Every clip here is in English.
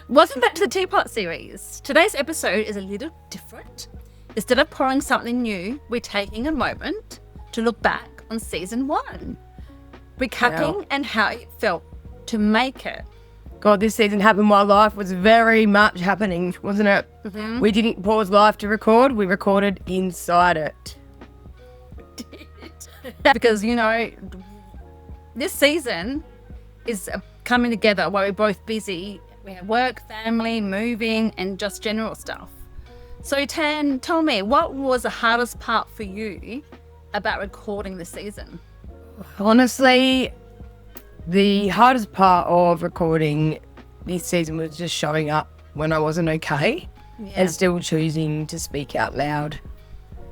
Welcome back to the Teapot series. Today's episode is a little different. Instead of pouring something new, we're taking a moment to look back on season 1, recapping and how it felt to make it. God, this season happened while life was very much happening, wasn't it? Mm-hmm. We didn't pause life to record, we recorded inside it. Because, you know, this season is coming together while we're both busy. We have work, family, moving, and just general stuff. So, Tan, tell me, what was the hardest part for you about recording this season? Honestly, the hardest part of recording this season was just showing up when I wasn't okay and still choosing to speak out loud.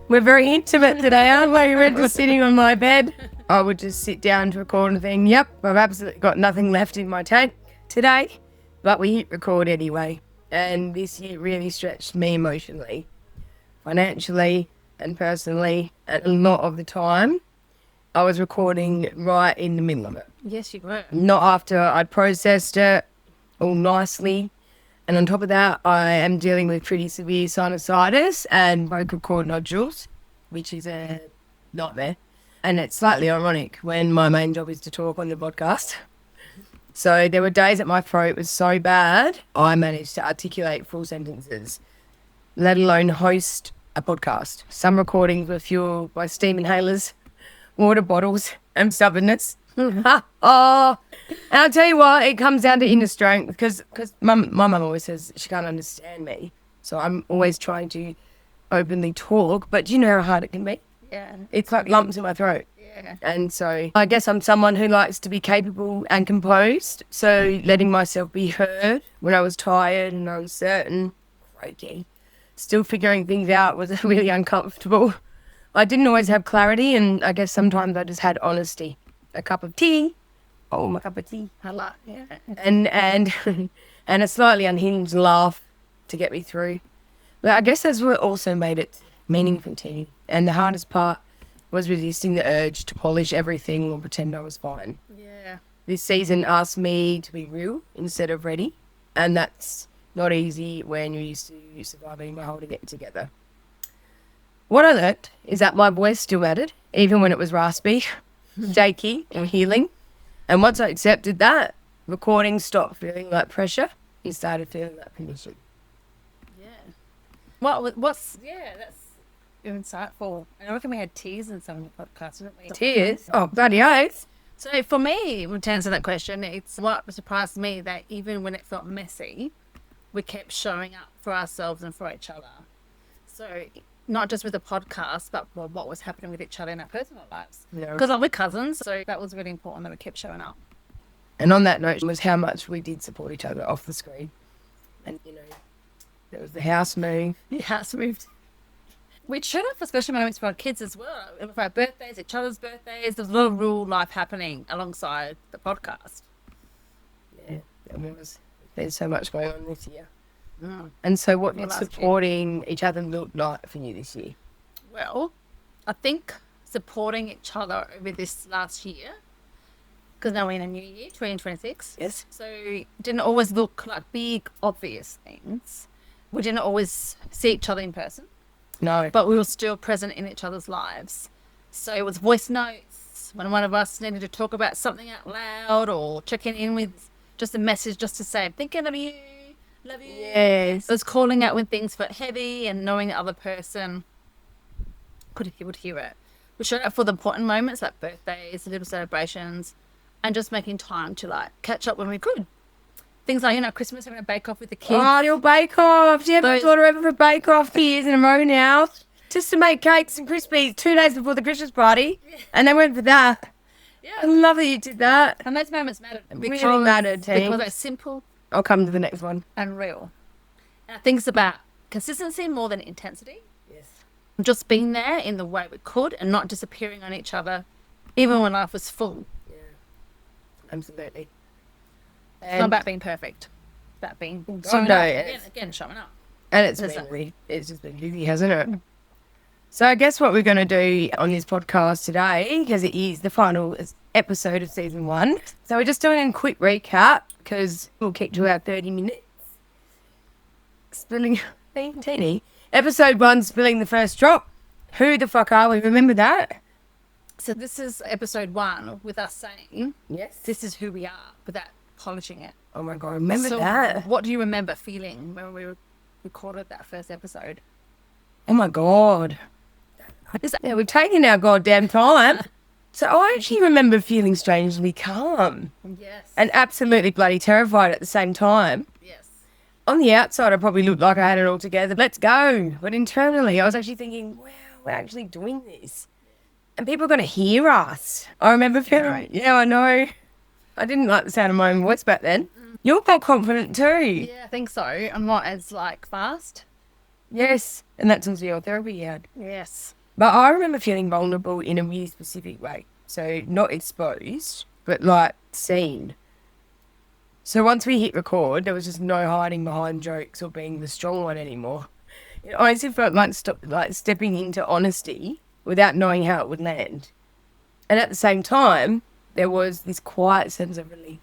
We're very intimate today, aren't we? We're just sitting on my bed. I would just sit down to record and think, yep, I've absolutely got nothing left in my tank today. But we hit record anyway. And this year really stretched me emotionally, financially and personally. And a lot of the time, I was recording right in the middle of it. Yes, you were. Not after I'd processed it all nicely. And on top of that, I am dealing with pretty severe sinusitis and vocal cord nodules, which is a nightmare. And it's slightly ironic when my main job is to talk on the podcast. So there were days that my throat was so bad, I managed to articulate full sentences, let alone host a podcast. Some recordings were fueled by steam inhalers, water bottles, and stubbornness. And I'll tell you what, it comes down to inner strength because my mum always says she can't understand me. So I'm always trying to openly talk, but do you know how hard it can be? Yeah. It's like lumps in my throat. Yeah. And so I guess I'm someone who likes to be capable and composed. So letting myself be heard when I was tired and uncertain, croaky, still figuring things out was really uncomfortable. I didn't always have clarity, and I guess sometimes I just had honesty. A cup of tea. Oh, my cup of tea. I like, yeah. And and a slightly unhinged laugh to get me through. But I guess that's what also made it meaningful to me. And the hardest part was resisting the urge to polish everything or pretend I was fine. Yeah. This season asked me to be real instead of ready. And that's not easy when you're used to surviving by holding it together. What I learnt is that my voice still mattered, even when it was raspy, shaky, and healing. And once I accepted that, recording stopped feeling like pressure and started feeling like permission. Yeah. That's insightful. And I reckon we had tears in some of the podcasts, didn't we? Tears? Oh, bloody oath. So for me, to answer that question, it's what surprised me that even when it felt messy, we kept showing up for ourselves and for each other. So not just with the podcast, but what was happening with each other in our personal lives. Because we're cousins, so that was really important that we kept showing up. And on that note was how much we did support each other off the screen. And, you know, there was the house move. The house moved. We showed up for special moments for our kids as well. For our birthdays, each other's birthdays. There's a lot of real life happening alongside the podcast. Yeah, there's so much going on this year. Mm. And so what did supporting each other look like for you this year? Well, I think supporting each other over this last year, because now we're in a new year, 2026. Yes. So it didn't always look like big, obvious things. We didn't always see each other in person. No. But we were still present in each other's lives. So it was voice notes when one of us needed to talk about something out loud or checking in with just a message just to say, I'm thinking of you, love you. Yes. It was calling out when things felt heavy and knowing the other person could hear it. We showed up for the important moments like birthdays, little celebrations, and just making time to like catch up when we could. Things like, you know, Christmas, we're going to bake off with the kids. Oh, your bake-off. You haven't daughter over for a bake-off 2 years in a row now. Just to make cakes and Crispies 2 days before the Christmas party. Yeah. And they went for that. Yeah. I love that you did that. And those moments mattered. Really mattered, team. Because they're simple. I'll come to the next one. And real. And I think it's about consistency more than intensity. Yes. Just being there in the way we could and not disappearing on each other, even when life was full. Yeah. Absolutely. It's not about being perfect. It's about being again, showing up. And it's just been busy, hasn't it? Mm. So I guess what we're going to do on this podcast today, because it is the final episode of season 1. So we're just doing a quick recap because we'll keep to about 30 minutes. spilling, teeny. Episode 1, spilling the first drop. Who the fuck are we? Remember that? So this is episode 1 with us saying, Yes. this is who we are, without polishing it. Oh my God, remember So that? what do you remember feeling when we recorded that first episode? Oh my God. Yeah, we've taken our goddamn time. So I actually remember feeling strangely calm Yes. and absolutely bloody terrified at the same time. yes. On the outside, I probably looked like I had it all together. Let's go. But internally, I was actually thinking, wow, we're actually doing this. And people are going to hear us. I remember feeling, yeah, I know. I didn't like the sound of my own voice back then. You're more confident too. Yeah, I think so. I'm not as fast. Yes. And that's also your therapy, yeah. Yes. But I remember feeling vulnerable in a really specific way. So not exposed, but seen. So once we hit record, there was just no hiding behind jokes or being the strong one anymore. It honestly felt like stepping into honesty without knowing how it would land. And at the same time, there was this quiet sense of relief.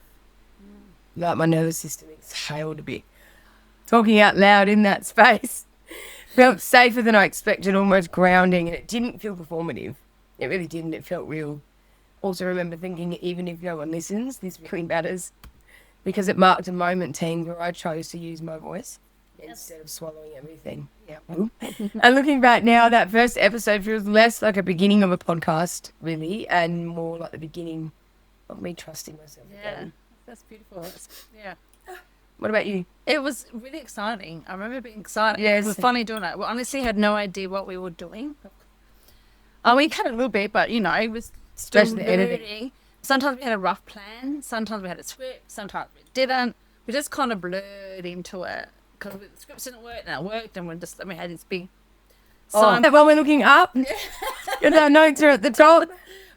Like my nervous system exhaled a bit. Talking out loud in that space felt safer than I expected, almost grounding, and it didn't feel performative. It really didn't. It felt real. Also remember thinking, even if no one listens, this really matters, because it marked a moment, team, where I chose to use my voice instead of swallowing everything. Yeah. And looking back now, that first episode feels less like a beginning of a podcast, really, and more like the beginning of me trusting myself again. That's beautiful. Yeah. What about you? It was really exciting. I remember being excited. Yes. It was funny doing it. We honestly had no idea what we were doing. We had a little bit, but, it was still Especially the editing. learning. Sometimes we had a rough plan. Sometimes we had a script. Sometimes we didn't. We just kind of blurred into it because the scripts didn't work and it worked, and we had this big... While we're looking up, our notes are at the top.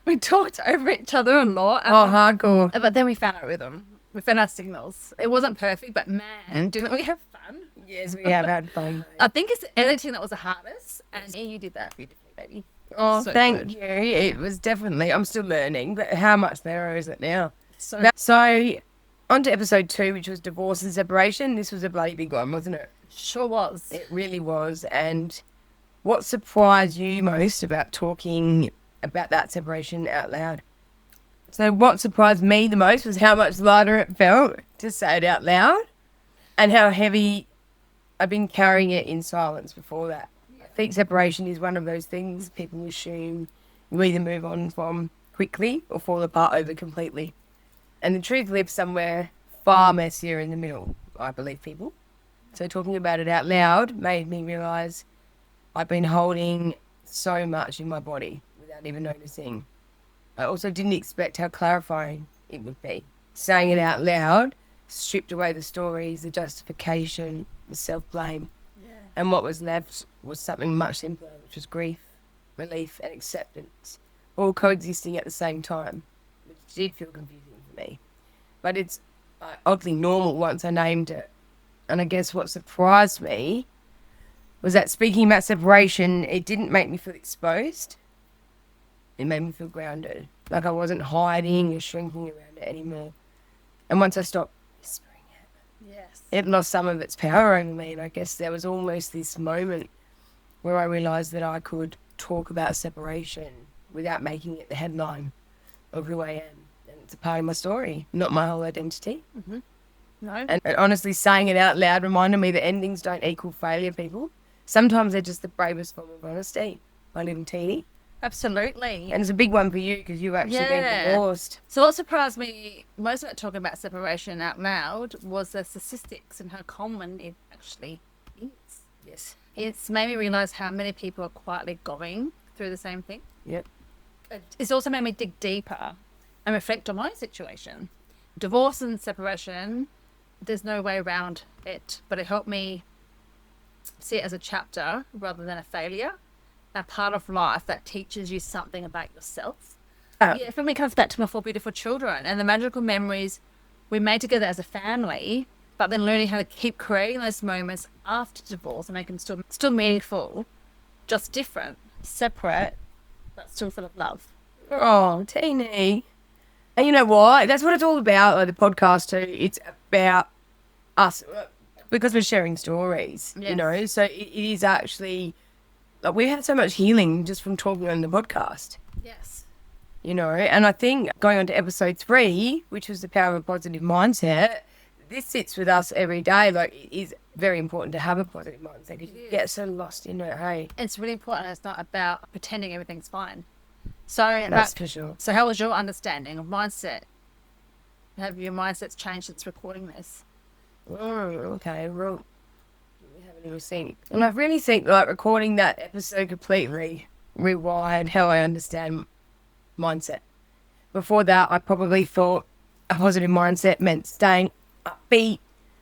We talked over each other a lot. Hardcore. But then we found our rhythm. We found our signals. It wasn't perfect, but man, didn't we have fun? Yes, we have had fun. I think it's the editing that was the hardest, and you did that beautifully, baby. Oh, So thank good. you. It was definitely, I'm still learning, but how much better is it now? So On to episode 2, which was divorce and separation. This was a bloody big one, wasn't it? sure was. It really was. And what surprised you most about talking about that separation out loud? So what surprised me the most was how much lighter it felt to say it out loud, and how heavy I've been carrying it in silence before that. I think separation is one of those things people assume you either move on from quickly or fall apart over completely. And the truth lives somewhere far messier in the middle, I believe people. So talking about it out loud made me realise I've been holding so much in my body without even noticing. I also didn't expect how clarifying it would be. Saying it out loud stripped away the stories, the justification, the self-blame. Yeah. And what was left was something much simpler, which was grief, relief and acceptance, all coexisting at the same time, which did feel confusing for me. But it's oddly normal once I named it. And I guess what surprised me was that speaking about separation, it didn't make me feel exposed. It made me feel grounded, like I wasn't hiding or shrinking around it anymore. And once I stopped whispering it, Yes. it lost some of its power over me. And I guess there was almost this moment where I realised that I could talk about separation without making it the headline of who I am. And it's a part of my story, not my whole identity. No. And honestly, saying it out loud reminded me that endings don't equal failure, people. Sometimes they're just the bravest form of honesty, my little teeny. Absolutely. And it's a big one for you because you've actually been divorced. So what surprised me most about talking about separation out loud was the statistics and how common it actually is. Yes. It's made me realise how many people are quietly going through the same thing. Yep. It's also made me dig deeper and reflect on my situation. Divorce and separation, there's no way around it, but it helped me see it as a chapter rather than a failure, a part of life that teaches you something about yourself. Yeah, for me, it comes back to my 4 beautiful children and the magical memories we made together as a family, but then learning how to keep creating those moments after divorce and make them still meaningful, just different, separate, but still full of love. Oh, teeny. And you know what? That's what it's all about, like the podcast too. It's about us. because we're sharing stories, you Yes. know. So it is actually, like, we had so much healing just from talking on the podcast, Yes. you know. And I think going on to episode 3, which was the power of a positive mindset, this sits with us every day. Like, it is very important to have a positive mindset because you get so lost in it, hey. It's really important. It's not about pretending everything's fine. So That's for sure. So how was your understanding of mindset? Have your mindsets changed since recording this? Okay, well, let me have a little think. And I really think, like, recording that episode completely rewired how I understand mindset. Before that, I probably thought a positive mindset meant staying upbeat,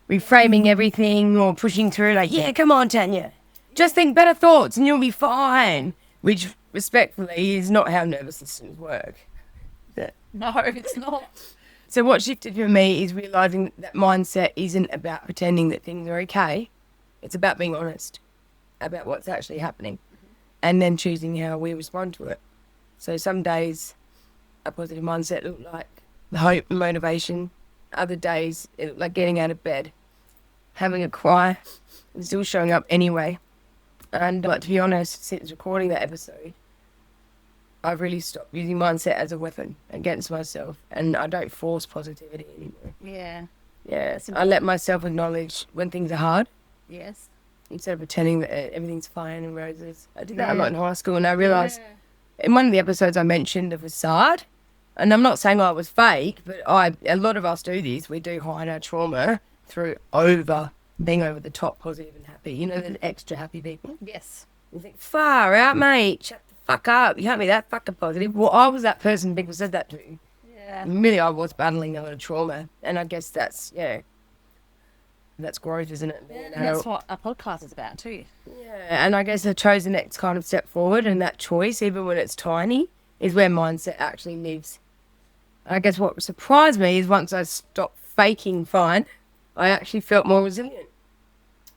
reframing everything, or pushing through, like, yeah, come on, Tanya, just think better thoughts and you'll be fine, which, respectfully, is not how nervous systems work. No, it's not. So what shifted for me is realising that mindset isn't about pretending that things are okay. It's about being honest about what's actually happening and then choosing how we respond to it. So some days a positive mindset looked like the hope and motivation. Other days it looked like getting out of bed, having a cry, and still showing up anyway. And like, to be honest, since recording that episode, I've really stopped using mindset as a weapon against myself, and I don't force positivity anymore. Yeah. Yeah, I let myself acknowledge when things are hard Yes. instead of pretending that everything's fine and roses. I did that a lot in high school, and I realised in one of the episodes I mentioned the facade, and I'm not saying I was fake, but a lot of us do this. We do hide our trauma through being over the top positive and happy. You know, the extra happy people. Yes. You think, far out, mate. Shut the fuck up. You can't be that fucking positive. Well, I was that person people said that to. Yeah. Really, I was battling a lot of trauma. And I guess that's growth, isn't it? Being an And that's adult. what a podcast is about too. Yeah, and I guess I chose the next kind of step forward, and that choice, even when it's tiny, is where mindset actually lives. I guess what surprised me is once I stopped faking fine, I actually felt more resilient.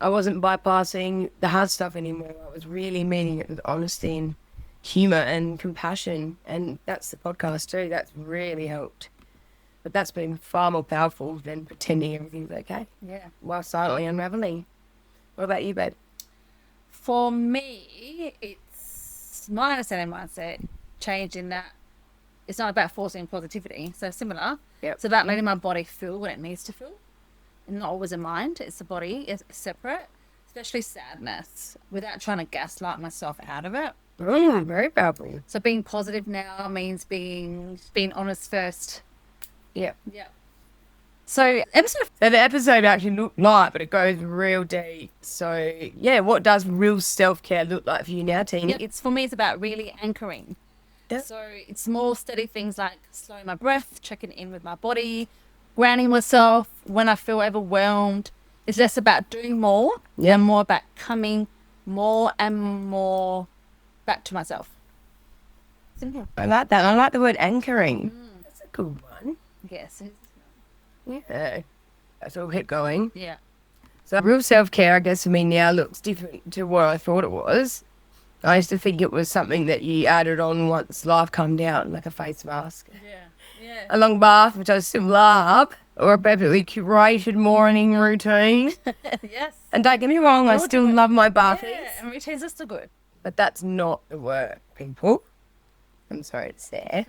I wasn't bypassing the hard stuff anymore. I was really meeting it with honesty and humour and compassion, and that's the podcast too. That's really helped. But that's been far more powerful than pretending everything's okay Yeah. while silently unravelling. What about you, babe? For me, it's my understanding mindset changed in that it's not about forcing positivity. So similar. Yep. It's about letting my body feel what it needs to feel. And not always a mind. It's the body. It's separate. Especially sadness. Without trying to gaslight myself out of it. Very powerful. So being positive now means being honest first. Yeah. Yeah. So episode So the episode actually looked light, but it goes real deep. So yeah, what does real self-care look like for you now, Tina? it's for me it's about really anchoring. Yeah. So it's small steady things like slowing my breath, checking in with my body, grounding myself when I feel overwhelmed. It's less about doing more and more about coming more and more back to myself. Simple. I like that. I like the word anchoring. That's a good one. Yes. Yeah. That's all hit going. Yeah. So real self-care, I guess, for me now looks different to what I thought it was. I used to think it was something that you added on once life come down, like a face mask. Yeah. Yeah. A long bath, which I still love, or a perfectly curated morning routine. Yes. And don't get me wrong, I still love my bathies. Yeah. And routines are still good. But that's not the work, people. I'm sorry to say.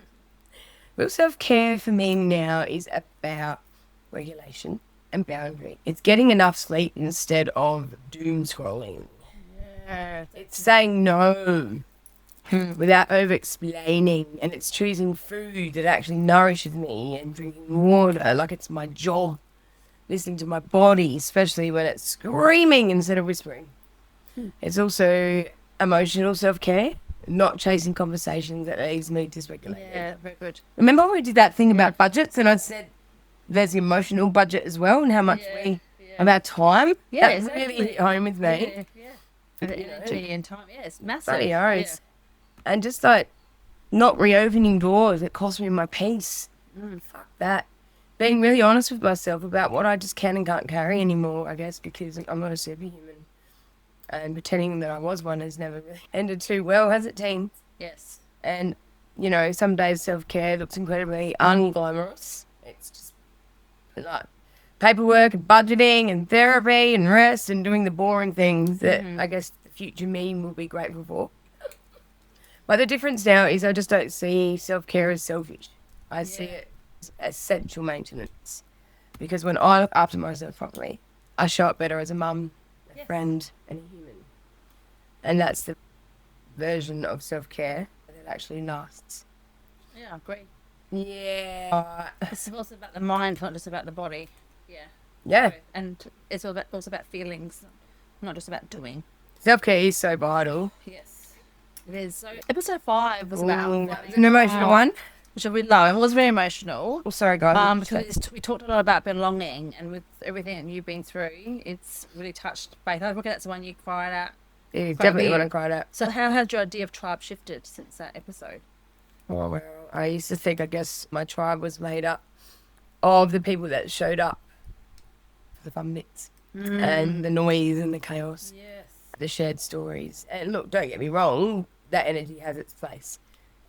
Real self-care for me now is about regulation and boundary. It's getting enough sleep instead of doom scrolling. Yeah. It's saying no without over-explaining, and it's choosing food that actually nourishes me and drinking water like it's my job. Listening to my body, especially when it's screaming instead of whispering. It's also emotional self-care, not chasing conversations that leaves me dysregulated. Yeah. Very good. Remember when we did that thing about budgets and I said there's the emotional budget as well and how much about time? Yeah, that exactly. really hit home with me. Yeah. And energy and time. Yeah, it's massive. Bloody oath. And just like not reopening doors that cost me my peace. Fuck that. Being really honest with myself about what I just can and can't carry anymore, I guess, because I'm not a superhuman. And pretending that I was one has never really ended too well, has it, team? Yes. And, you know, some days self-care looks incredibly unglamorous. It's just like paperwork and budgeting and therapy and rest and doing the boring things that I guess the future me will be grateful for. But the difference now is I just don't see self-care as selfish. I see it as essential maintenance. Because when I look after myself properly, I show up better as a mum, a friend, and a human. And that's the version of self-care that actually lasts. Yeah, I agree. Yeah. It's also about the mind, not just about the body. Yeah. Yeah. And it's also about feelings, not just about doing. Self-care is so vital. Yes. It is. So episode 5 was about An emotional one. which I really love. It was very emotional. Oh, sorry, guys. Because we talked a lot about belonging, and with everything that you've been through, it's really touched faith. I think that's the one you cried at. Yeah, definitely when I cried out. So how has your idea of tribe shifted since that episode? Oh, well, I used to think, I guess, my tribe was made up of the people that showed up for the fun bits and the noise and the chaos, Yes. the shared stories. And look, don't get me wrong, that energy has its place.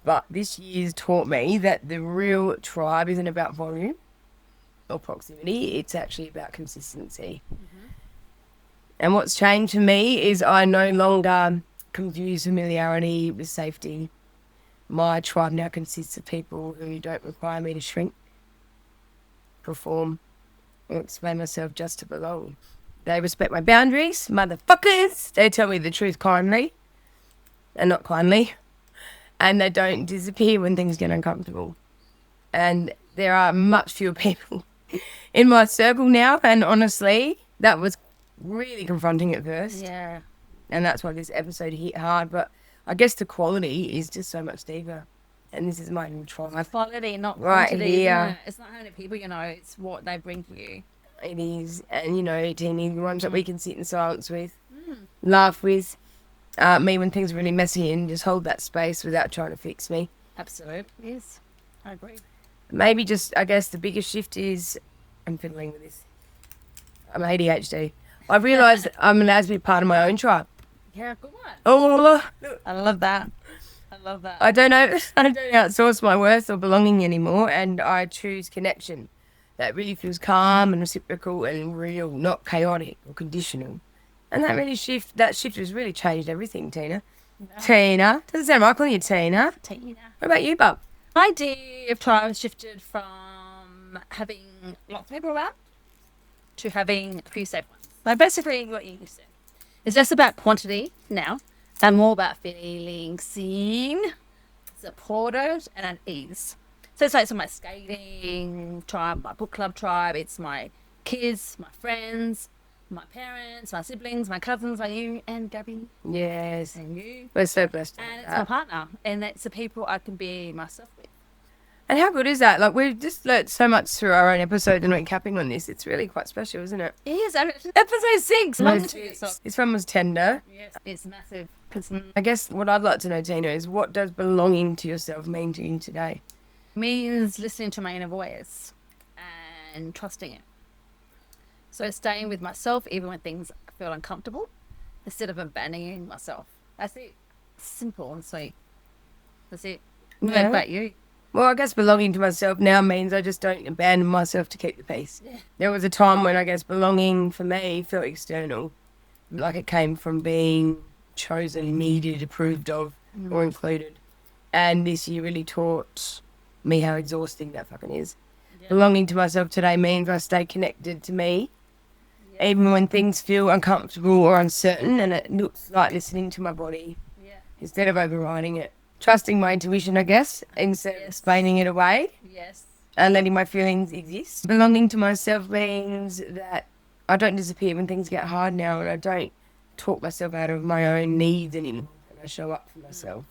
But this year's taught me that the real tribe isn't about volume or proximity. It's actually about consistency. And what's changed for me is I no longer confuse familiarity with safety. My tribe now consists of people who don't require me to shrink, perform, or explain myself just to belong. They respect my boundaries, motherfuckers. They tell me the truth kindly and not kindly. And they don't disappear when things get uncomfortable. And there are much fewer people in my circle now. And honestly, that was really confronting at first. Yeah. And that's why this episode hit hard. But I guess the quality is just so much deeper. And this is my new tribe. Quality, not Right quantity. here. Isn't it? It's not how many people you know, it's what they bring to you. It is. And, you know, teeny ones that we can sit in silence with, laugh with. Me when things are really messy and just hold that space without trying to fix me. Absolutely. Yes. I agree. Maybe just, I guess the biggest shift is, I'm fiddling with this. I'm ADHD. I've realised I'm allowed to be part of my own tribe. Yeah, good one. Oh, I love that. I love that. I don't know. I don't outsource my worth or belonging anymore, and I choose connection that really feels calm and reciprocal and real, not chaotic or conditional. And that shift has really changed everything, Tina. Yeah. Tina, doesn't sound right calling you Tina. Tina. What about you, bub? My idea of tribe shifted from having lots of people around to having a few safe ones. So basically what you said. It's less about quantity now and more about feeling seen, supported, and at ease. So it's like my skating tribe, my book club tribe, it's my kids, my friends, my parents, my siblings, my cousins, like you and Gabby Yes. and you. We're so blessed. to And have it's my that. partner. And that's the people I can be myself with. And how good is that? Like, we've just learnt so much through our own episode and recapping on this. It's really quite special, isn't it? It is. Episode 6. Love to yourself. This one was tender. Yes, it's massive. 'Cause, I guess what I'd like to know, Tina, is what does belonging to yourself mean to you today? means listening to my inner voice and trusting it. So staying with myself even when things feel uncomfortable instead of abandoning myself. That's it. Simple and sweet. That's it. What Yeah. about you? Well, I guess belonging to myself now means I just don't abandon myself to keep the peace. Yeah. There was a time when I guess belonging for me felt external, like it came from being chosen, needed, approved of, or included. And this year really taught me how exhausting that fucking is. Yeah. Belonging to myself today means I stay connected to me, even when things feel uncomfortable or uncertain, and it looks like listening to my body Yeah. instead of overriding it. Trusting my intuition, I guess, instead of explaining it away Yes. and letting my feelings exist. Belonging to myself means that I don't disappear when things get hard now, and I don't talk myself out of my own needs anymore. And I show up for myself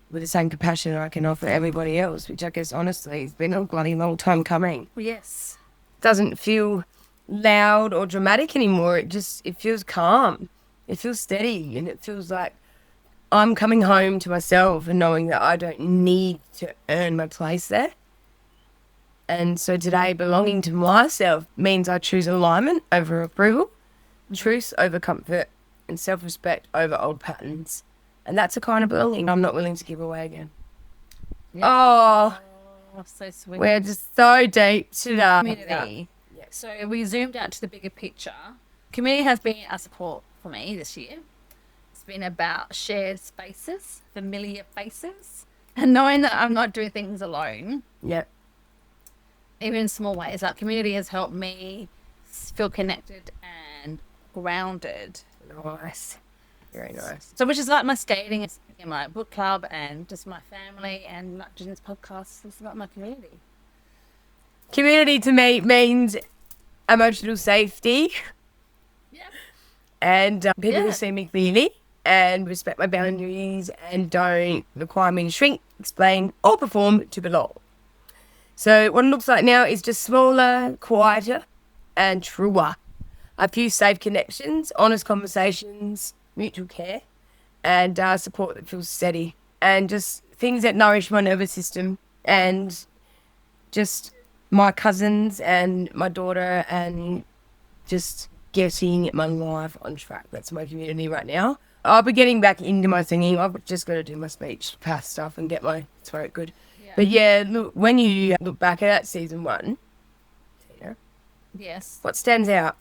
with the same compassion I can offer everybody else, which I guess honestly has been a bloody long time coming. Well, yes. Doesn't feel loud or dramatic anymore. It feels calm. It feels steady, and it feels like I'm coming home to myself and knowing that I don't need to earn my place there. And so today, belonging to myself means I choose alignment over approval, truth over comfort, and self-respect over old patterns. And that's a kind of belonging I'm not willing to give away again. Yeah. Oh, Oh, so sweet. we're just so deep today. Community. Yeah. So we zoomed out to the bigger picture. Community has been a support for me this year. It's been about shared spaces, familiar faces, and knowing that I'm not doing things alone. Yeah. Even in small ways, like community has helped me feel connected and grounded. Nice. Very nice. So, which is like my skating, and my book club, and just my family, and like doing this podcast. It's about my community. Community to me means emotional safety. Yeah. And people Yeah. will see me clearly and respect my boundaries and don't require me to shrink, explain, or perform to belong. So what it looks like now is just smaller, quieter, and truer. A few safe connections, honest conversations, mutual care, and support that feels steady. And just things that nourish my nervous system, and just my cousins and my daughter, and just getting my life on track. That's my community right now. I'll be getting back into my singing. I've just got to do my speech past stuff and get my throat good. Yeah. But yeah, look, when you look back at season 1, Tina, Yes. what stands out?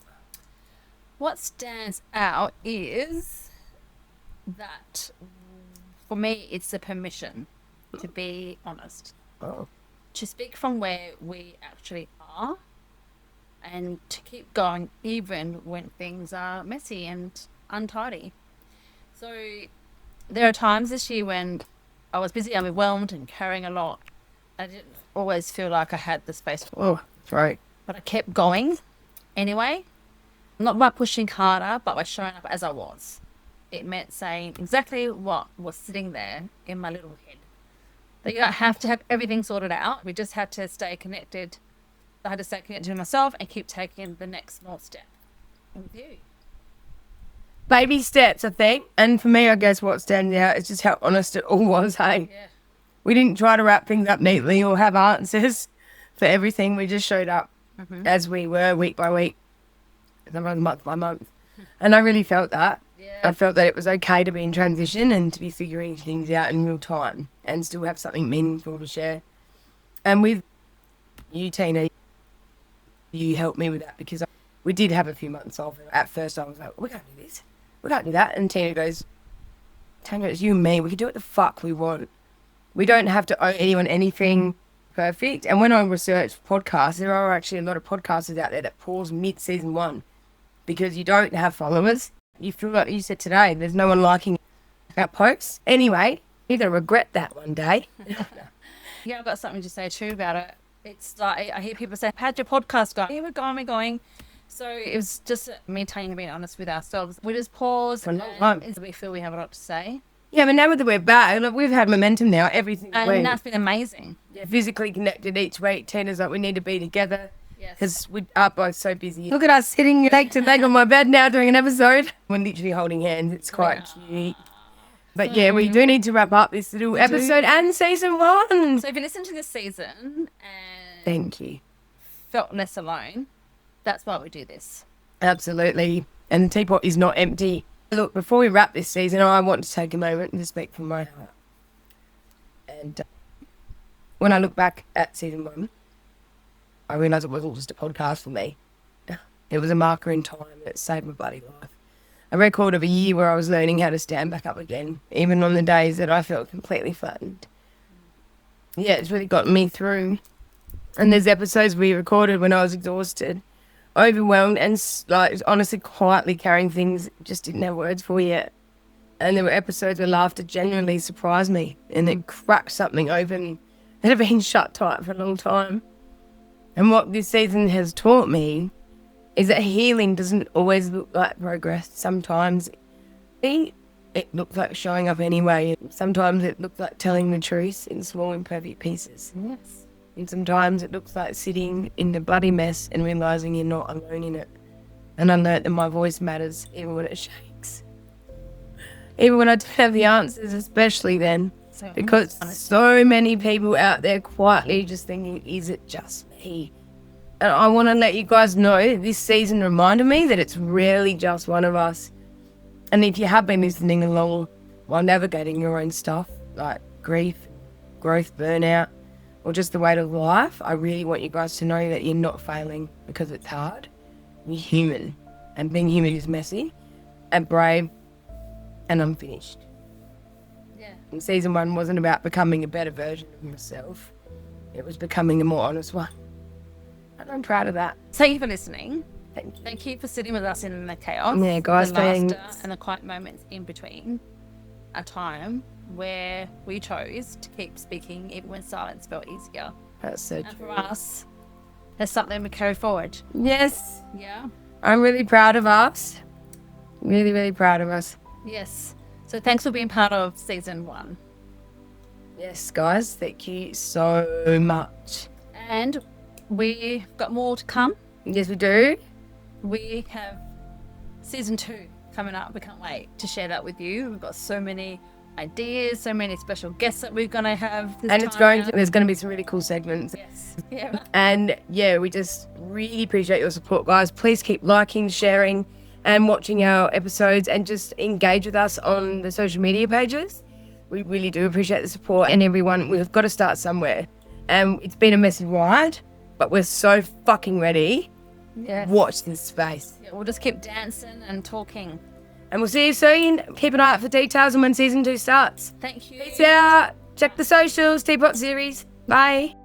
What stands out is that for me, it's the permission to be honest, Oh, to speak from where we actually are, and to keep going even when things are messy and untidy. So there are times this year when I was busy, overwhelmed, and carrying a lot. I didn't always feel like I had the space, oh, throat. but I kept going anyway. Not by pushing harder, but by showing up as I was. It meant saying exactly what was sitting there in my little head. That you don't have to have everything sorted out. We just had to stay connected. I had to stay connected to myself and keep taking the next small step with you. Baby steps, I think. And for me, I guess what stands out is just how honest it all was, hey? Yeah. We didn't try to wrap things up neatly or have answers for everything. We just showed up as we were, week by week, sometimes month by month. And I really felt that. Yeah. I felt that it was okay to be in transition and to be figuring things out in real time and still have something meaningful to share. And with you, Tina, you helped me with that because we did have a few months off. At first, I was like, we can't do this. We can't do that. And Tina goes, Tanya, it's you and me. We can do what the fuck we want. We don't have to owe anyone anything perfect. And when I researched podcasts, there are actually a lot of podcasters out there that pause mid-season 1 because you don't have followers. You feel like you said today, there's no one liking our posts. Anyway, you're going to regret that one day. Yeah, I've got something to say too about it. It's like I hear people say, how'd your podcast go? Yeah, we're going. So it was just me telling you, being honest with ourselves. We just pause For a long time. and we feel we have a lot to say. Yeah, but now that we're back, look, we've had momentum now every single And week. that's been amazing. Yeah, physically connected each week. Tina's like, we need to be together Yes. because we are both so busy. Look at us sitting leg to leg on my bed now doing an episode. We're literally holding hands. It's quite cute. But yeah, we do need to wrap up this little episode and season 1. So if you listen to this season and Thank you. felt less alone, that's why we do this. Absolutely. And the teapot is not empty. Look, before we wrap this season, I want to take a moment to speak from my heart. And when I look back at season 1, I realised it wasn't just a podcast for me. It was a marker in time that saved my bloody life. A record of a year where I was learning how to stand back up again, even on the days that I felt completely flattened. Yeah, it's really gotten me through. And there's episodes we recorded when I was exhausted, overwhelmed, and like honestly quietly carrying things just didn't have words for yet. And there were episodes where laughter genuinely surprised me and it cracked something open that had been shut tight for a long time. And what this season has taught me is that healing doesn't always look like progress. Sometimes it looks like showing up anyway. Sometimes it looks like telling the truth in small imperfect pieces. Yes. And sometimes it looks like sitting in the bloody mess and realising you're not alone in it. And I learnt that my voice matters even when it shakes. Even when I don't have the answers, especially then. So Because so many people out there quietly just thinking, is it just me? And I want to let you guys know this season reminded me that it's rarely just one of us. And if you have been listening along while navigating your own stuff, like grief, growth, burnout, or just the weight of life, I really want you guys to know that you're not failing because it's hard. You're human, and being human is messy and brave and unfinished. Yeah. And season 1 wasn't about becoming a better version of myself. It was becoming a more honest one. And I'm proud of that. Thank you for listening. Thank you. Thank you for sitting with us in the chaos. Yeah, guys, the laughter thanks. and the quiet moments in between. A time where we chose to keep speaking even when silence felt easier. That's so And true. for us, there's something we carry forward. Yes, Yeah. I'm really proud of us. Really, really proud of us. Yes. So thanks for being part of season 1. Yes, guys, thank you so much. And we've got more to come. Yes, we do. We have season 2 coming up. We can't wait to share that with you. We've got so many ideas, so many special guests that we're going to have this And time there's going to be some really cool segments. Yes. Yeah. And yeah, we just really appreciate your support, guys. Please keep liking, sharing, and watching our episodes, and just engage with us on the social media pages. We really do appreciate the support. And everyone, we've got to start somewhere. And it's been a messy ride, but we're so fucking ready. Yes. Watch this space. Yeah, we'll just keep dancing and talking. And we'll see you soon. Keep an eye out for details on when season 2 starts. Thank you. Peace out. Check the socials, Teapot Series. Bye.